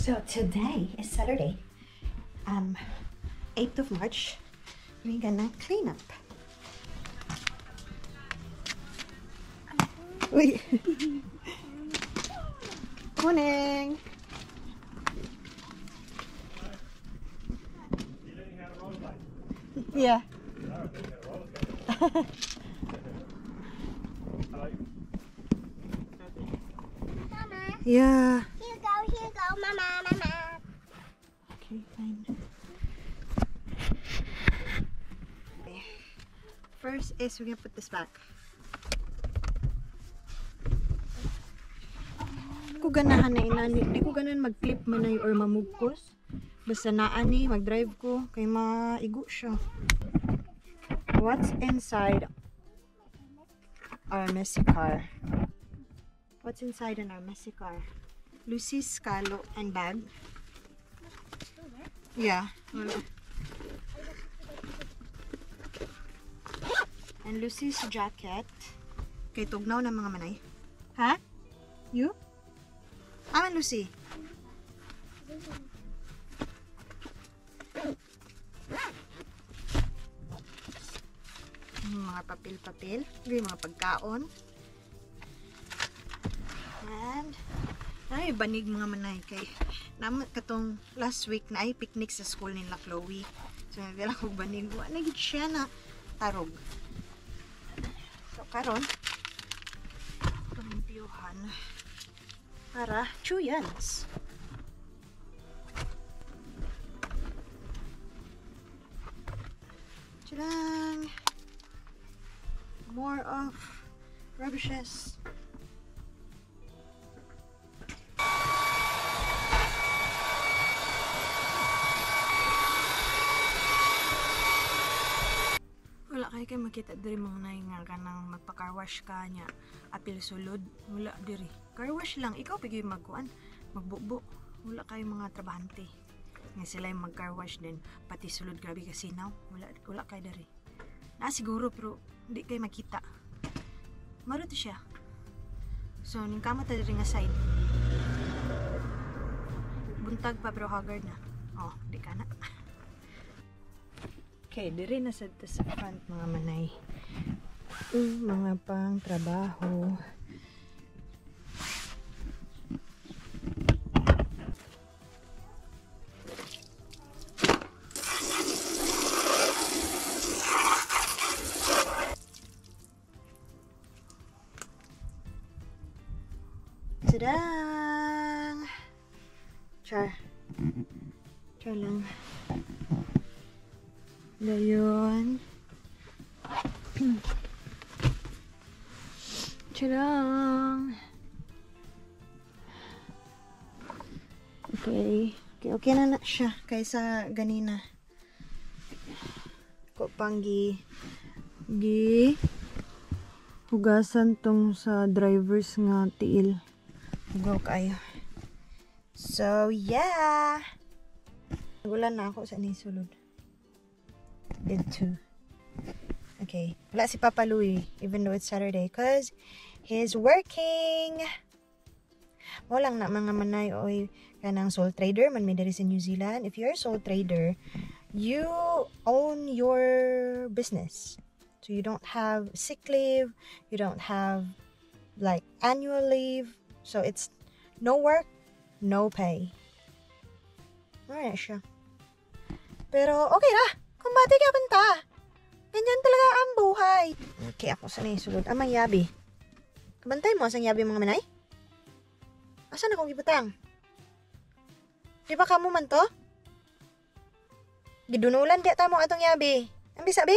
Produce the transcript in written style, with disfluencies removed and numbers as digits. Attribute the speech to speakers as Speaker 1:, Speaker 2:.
Speaker 1: So today is Saturday, 8th of March. We're gonna clean up. Uy! Morning! Yeah. Yeah.
Speaker 2: Here go, mama.
Speaker 1: Okay, fine. Okay. First is we're gonna put this back. Di ko ganahan na inani. Di ko ganan mag-clip manay or mamugkos. Basta naani, mag-drive ko. Kay maigo siya. What's inside our messy car? What's inside in our messy car? Lucy's scalo and bag. Yeah. And Lucy's jacket. Kay tugnaw ng mga manay. Ha? You? Aman Lucy. Mga papel-papel. Mga pagkaon. And ay banig mga manay kay naman katong last week na ay picnic sa school nila Chloe. So nagdala ko banig wa na gid siya na tarog. So karon pampiuhan para chuyans. Tadang! More of rubbishes. Wala kay makita diri mga nay nga kanang magpa-car wash ka nya apil sulod wala diri. Car wash lang ikaw pigi magkuan magbubo. Wala kay mga trabahante. Nga sila yung mag-car wash din pati sulod grabe ka sinaw. Wala kay diri. Na siguro pero hindi kay makita. Maruto siya. So ning kamo ta diri nga side. Buntag pa pero haggard na. Oh, di ka na. Okay, diri na sa front mga manay. Mga pang trabaho. Tadang! Char lang. Dayon. Tadang! Okay na siya kaysa ganina. Ko pang gi hugasan tong sa drivers nga tiil. Hugaw kayo. So, yeah! Nagulan na ako sa nisulod. Did too. Okay. Wala si Papa Louie, even though it's Saturday, because he's working. Walang na mga manay oy kanang sole trader man may diri sa New Zealand. If you're a sole trader, you own your business. So you don't have sick leave, you don't have like annual leave. So it's no work, no pay. Alright siya. Pero okay ra. Kumbati ka banta. Ganyan talaga ang buhay. Okay, ako sa naisulod. Amang yabi. Kabantay mo asang yabi mga manay? Asan akong gibutang? Di ba kamo man to? Gidunulan di ta mo atong yabi. Ang bisabi?